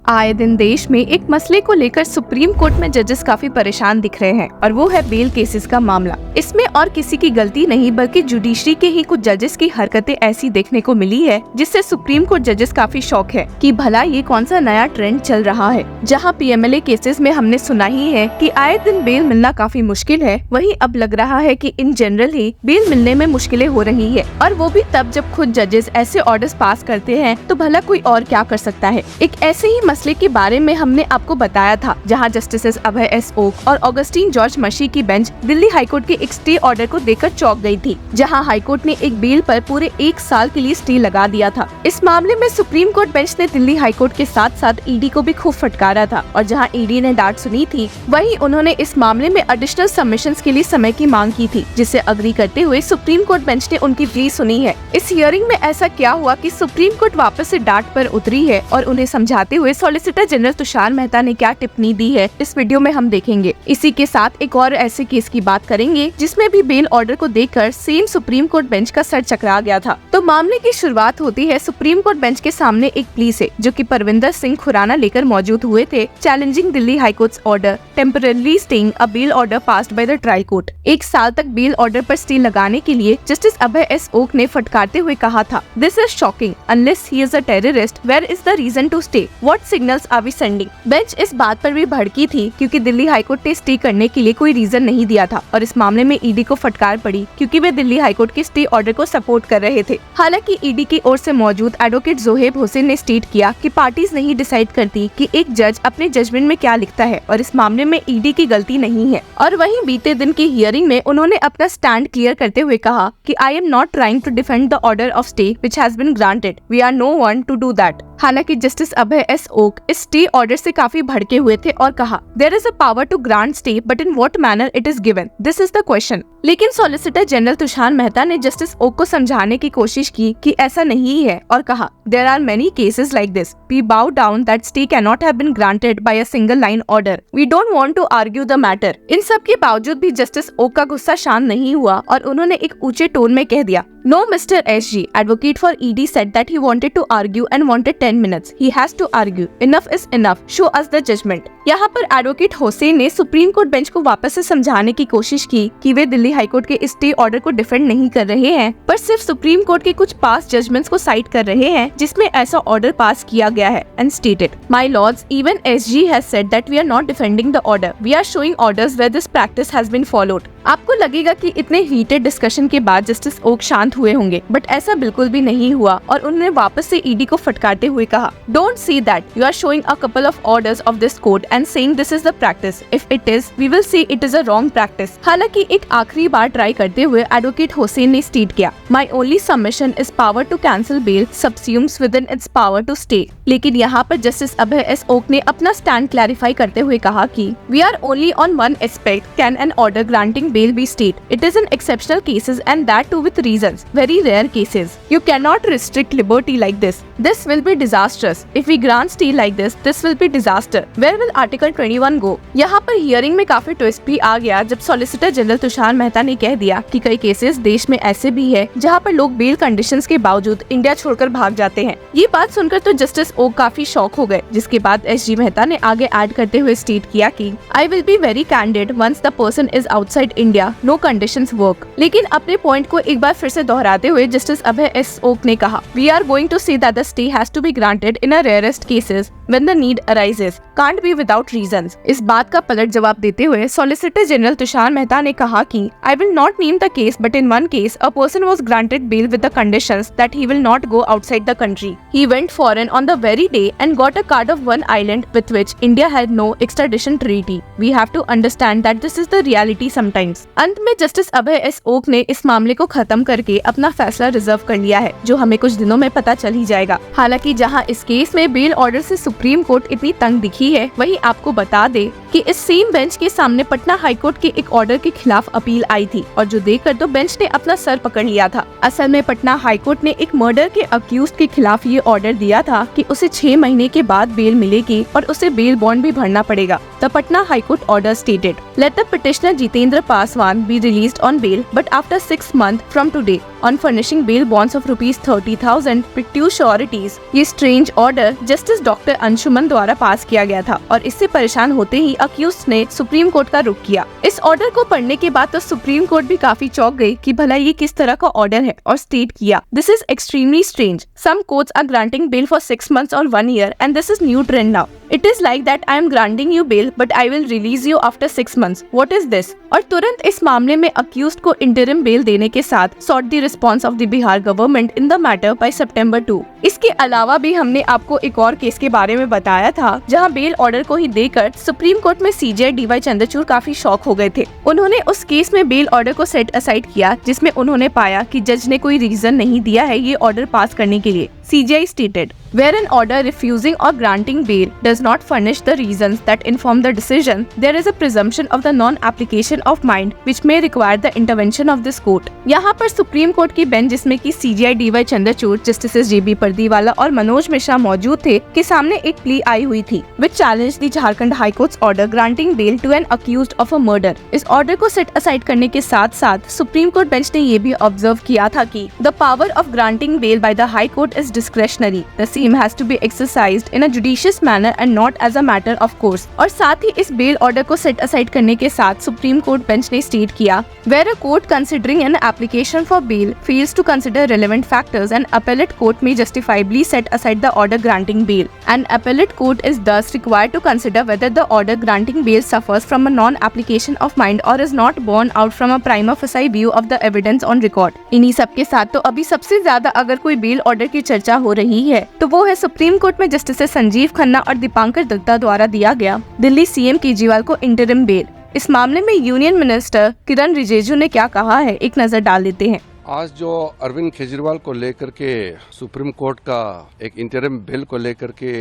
आए दिन देश में एक मसले को लेकर सुप्रीम कोर्ट में जजेस काफी परेशान दिख रहे हैं और वो है बेल केसेस का मामला। इसमें और किसी की गलती नहीं बल्कि जुडिशरी के ही कुछ जजेस की हरकतें ऐसी देखने को मिली है जिससे सुप्रीम कोर्ट जजेस काफी शॉक है कि भला ये कौन सा नया ट्रेंड चल रहा है। जहां पीएमएलए केसेस में हमने सुना ही है कि आए दिन बेल मिलना काफी मुश्किल है, वहीं अब लग रहा है कि इन जनरल ही बेल मिलने में मुश्किलें हो रही है, और वो भी तब जब खुद जजेस ऐसे ऑर्डर्स पास करते हैं तो भला कोई और क्या कर सकता है। एक ऐसे ही मसले के बारे में हमने आपको बताया था जहां जस्टिसेस अभय एस ओक और ऑगस्टीन जॉर्ज मशी की बेंच दिल्ली हाईकोर्ट के एक स्टे ऑर्डर को देखकर चौंक गई थी, जहां हाईकोर्ट ने एक बेल पर पूरे 1 साल के लिए स्टे लगा दिया था। इस मामले में सुप्रीम कोर्ट बेंच ने दिल्ली हाईकोर्ट के साथ साथ ईडी को भी खूब फटकारा था, और जहां ईडी ने डांट सुनी थी वहीं उन्होंने इस मामले में एडिशनल सबमिशंस के लिए समय की मांग की थी, जिसे अग्री करते हुए सुप्रीम कोर्ट बेंच ने उनकी प्ली सुनी है। इस हियरिंग में ऐसा क्या हुआ कि सुप्रीम कोर्ट वापस से डांट पर उतरी है और उन्हें समझाते हुए सॉलिसिटर जनरल तुषार मेहता ने क्या टिप्पणी दी है, इस वीडियो में हम देखेंगे। इसी के साथ एक और ऐसे केस की बात करेंगे जिसमें भी बेल ऑर्डर को देखकर सेम सुप्रीम कोर्ट बेंच का सर चकरा गया था। तो मामले की शुरुआत होती है सुप्रीम कोर्ट बेंच के सामने एक प्ली से, जो कि परविंदर सिंह खुराना लेकर मौजूद हुए थे, challenging Delhi high court order temporarily staying a bail order passed by the trial court. 1 साल तक बेल ऑर्डर पर स्टे लगाने के लिए जस्टिस अभय एस ओक ने फटकारते हुए कहा था, this is shocking, unless he is a terrorist, where is the reason to stay, what signals are we sending. Bench इस बात पर भी भड़की थी क्योंकि दिल्ली हाईकोर्ट ने स्टे करने के लिए कोई रीजन नहीं दिया था, और इस मामले में ईडी को फटकार पड़ी क्योंकि वे दिल्ली हाईकोर्ट के स्टे ऑर्डर को सपोर्ट कर रहे थे। हालांकि ईडी की ओर से मौजूद एडवोकेट जोहेब हुसैन ने स्टेट किया कि पार्टीज नहीं डिसाइड करती कि एक जज अपने जजमेंट में क्या लिखता है, और इस मामले में ईडी की गलती नहीं है। और वहीं बीते दिन की हियरिंग में उन्होंने अपना स्टैंड क्लियर करते हुए कहा कि I am not trying to defend the order of stay which has been granted, we are no one to do that. हालांकि जस्टिस अभय एस ओक इस स्टे ऑर्डर से काफी भड़के हुए थे और कहा, there is a power to grant stay but in what manner it is given, this is the question. लेकिन सॉलिसिटर जनरल तुषार मेहता ने जस्टिस ओक को समझाने की कोशिश की कि ऐसा नहीं है, और कहा, there are many cases like this, we bow down that stay can not have been granted by a single line order, we don't want to argue the matter. इन सब के बावजूद भी जस्टिस ओक का गुस्सा शांत नहीं हुआ और उन्होंने एक ऊंचे टोन में कह दिया, No, Mr. SG, advocate for ED said that he wanted to argue and wanted 10 minutes. He has to argue. Enough is enough. Show us the judgment. यहाँ पर एडवोकेट हुसैन ने सुप्रीम कोर्ट बेंच को वापस से समझाने की कोशिश की कि वे दिल्ली हाईकोर्ट के स्टे ऑर्डर को डिफेंड नहीं कर रहे हैं, पर सिर्फ सुप्रीम कोर्ट के कुछ पास जजमेंट्स को साइट कर रहे हैं जिसमें ऐसा ऑर्डर पास किया गया है, and stated, my lords, even SG has said that we are not defending the order, we are showing orders where this practice has been followed. आपको लगेगा कि इतने हीटेड डिस्कशन के बाद जस्टिस ओक शांत हुए होंगे, बट ऐसा बिल्कुल भी नहीं हुआ और उन्होंने वापस से ईडी को फटकारते हुए कहा, don't see that you are showing a couple of orders of this court and saying this is the practice, if it is we will say it is a wrong practice. हालांकि एक आखिरी बार try करते हुए advocate Hussain ने state किया, my only submission is power to cancel bail subsumes within its power to stay. लेकिन यहाँ पर जस्टिस अभय एस ओक ने अपना स्टैंड क्लैरिफाई करते हुए कहा कि we are only on one aspect, can an order granting bail be stayed. It is in exceptional cases and that too with reasons, very rare cases. You cannot restrict liberty like this. This will be disastrous. If we grant stay like this will be disaster. Where will Article 21 go? यहाँ पर hearing में काफी twist भी आ गया जब solicitor general Tushar Mehta ने कह दिया कि कई केसेस देश में ऐसे भी है जहाँ पर लोग बेल कंडीशंस के बावजूद इंडिया छोड़कर भाग जाते हैं। ये बात सुनकर तो जस्टिस ओक काफी शॉक हो गए, जिसके बाद SG मेहता ने आगे ऐड करते हुए स्टेट किया कि I will be very candid once the person is outside India, no conditions work। लेकिन अपने पॉइंट को एक बार फिर से दोहराते हुए जस्टिस अभय एस ओक ने कहा, we are going to say that the stay has to be granted in a rarest cases when the need arises, can't be without reasons। इस बात का पलट जवाब देते हुए सॉलिसिटर जनरल तुषार मेहता ने कहा कि I will not name the case, but in one case a person was granted bail with the conditions that he will not go outside the country. He went foreign on the very day and got a card of one island with which India had no extradition treaty. We have to understand that this is the reality sometimes। अंत में justice Abhay S okay ने इस मामले को खत्म करके अपना फैसला रिजर्व कर लिया है, जो हमें कुछ दिनों में पता चल ही जाएगा। हालांकि जहां इस केस में बेल ऑर्डर से सुप्रीम कोर्ट इतनी तंग दिखी है, वहीं आपको बता दे कि इस सेम बेंच के सामने पटना हाईकोर्ट के एक ऑर्डर के खिलाफ अपील आई थी, और जो देखकर तो बेंच ने अपना सर पकड़ लिया था। असल में पटना हाईकोर्ट ने एक मर्डर के अक्यूज्ड के खिलाफ ये ऑर्डर दिया था कि उसे 6 महीने के बाद बेल मिलेगी और उसे बेल बॉन्ड भी भरना पड़ेगा। The Patna High Court order stated, "Let the petitioner Jitendra Paswan be released on bail, but after 6 months from today, on furnishing bail bonds of ₹30,000 with due sureties." ये strange order justice doctor Anshuman द्वारा पास किया गया था और इससे परेशान होते ही accused ने सुप्रीम कोर्ट का रुख किया। इस ऑर्डर को पढ़ने के बाद तो सुप्रीम कोर्ट भी काफी चौंक गई कि भला ये किस तरह का ऑर्डर है, और स्टेट किया, "This is extremely strange. Some courts are granting bail for 6 months or 1 year, and this is new trend now. It is like that I am granting you bail, but I will release you after 6 months. What is this?" और तुरंत इस मामले में accused को interim bell देने के साथ sought the response of the Bihar government in the matter by September 2। इसके अलावा भी हमने आपको एक और केस के बारे में बताया था जहां बेल ऑर्डर को ही देकर सुप्रीम कोर्ट में सीजे डीवाई चंद्रचूड़ काफी शॉक हो गए थे। उन्होंने उस केस में बेल ऑर्डर को सेट असाइड किया जिसमें उन्होंने पाया कि जज ने कोई रीजन नहीं दिया है ये ऑर्डर पास करने के लिए। CJI stated, "Where an order refusing or granting bail does not furnish the reasons that inform the decision, there is a presumption of the non-application of mind which may require the intervention of this court." यहाँ पर supreme court की bench जिसमें कि CJI DY Chandrachud, justice JB Pardiwala और मनोज मिश्रा मौजूद थे, के सामने एक प्ली आई हुई थी which challenged the Jharkhand high courts order granting bail to an accused of a murder। इस ऑर्डर को सेट असाइड करने के साथ साथ सुप्रीम कोर्ट बेंच ने ये भी ऑब्जर्व किया था कि the power of granting bail by the high court is discretionary. The same has to be exercised in a judicious manner and not as a matter of course। और साथ ही इस bail order को set aside करने के साथ supreme court bench ने state किया, "Where a court considering an application for bail fails to consider relevant factors, an appellate court may justifiably set aside the order granting bail. An appellate court is thus required to consider whether the order granting bail suffers from a non-application of mind or is not borne out from a prima facie view of the evidence on record." इन्हीं सब के साथ तो अभी सबसे ज्यादा अगर कोई बेल ऑर्डर की चर्चा हो रही है तो वो है सुप्रीम कोर्ट में जस्टिस संजीव खन्ना और दीपांकर दत्ता द्वारा दिया गया दिल्ली CM केजरीवाल को इंटरिम बेल। इस मामले में यूनियन मिनिस्टर किरण रिजिजू ने क्या कहा है, एक नजर डाल लेते हैं। आज जो अरविंद केजरीवाल को लेकर के सुप्रीम कोर्ट का एक इंटरिम बिल को लेकर के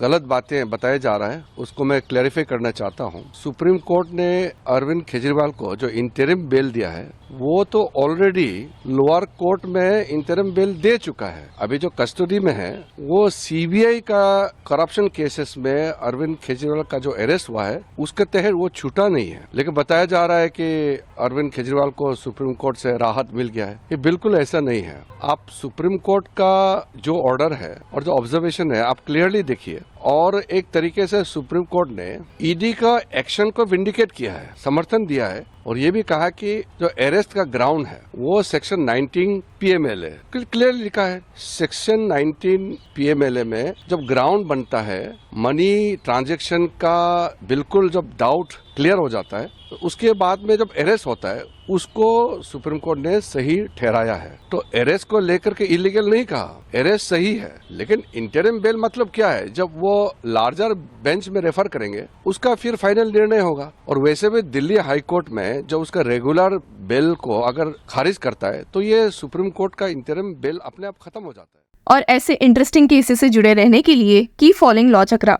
गलत बातें बताया जा रहा है उसको मैं क्लैरिफाई करना चाहता हूं। सुप्रीम कोर्ट ने अरविंद केजरीवाल को जो इंटरिम बिल दिया है वो तो ऑलरेडी लोअर कोर्ट में इंटरिम बिल दे चुका है। अभी जो कस्टडी में है वो CBI का करप्शन केसेस में अरविंद केजरीवाल का जो अरेस्ट हुआ है उसके तहत वो छूटा नहीं है, लेकिन बताया जा रहा है कि अरविंद केजरीवाल को सुप्रीम कोर्ट से राहत मिल गया है। ये बिल्कुल ऐसा नहीं है। आप सुप्रीम कोर्ट का जो ऑर्डर है और जो ऑब्जर्वेशन है आप क्लियरली देखिए, और एक तरीके से सुप्रीम कोर्ट ने ED का एक्शन को विंडिकेट किया है, समर्थन दिया है, और ये भी कहा कि जो अरेस्ट का ग्राउंड है वो सेक्शन 19 PMLA क्लियरली लिखा है। सेक्शन 19 PMLA में जब ग्राउंड बनता है मनी ट्रांजैक्शन का बिल्कुल जब डाउट क्लियर हो जाता है तो उसके बाद में जब अरेस्ट होता है उसको सुप्रीम कोर्ट ने सही ठहराया है। तो अरेस्ट को लेकर के इलीगल नहीं कहा, अरेस्ट सही है, लेकिन इंटरिम बेल मतलब क्या है, जब वो लार्जर बेंच में रेफर करेंगे उसका फिर फाइनल निर्णय होगा। और वैसे भी दिल्ली हाई कोर्ट में जो उसका रेगुलर बेल को अगर खारिज करता है तो ये सुप्रीम कोर्ट का इंटरिम बेल अपने आप खत्म हो जाता है। और ऐसे इंटरेस्टिंग केसेस से जुड़े रहने के लिए की फॉलोइंग लॉ चक्रा।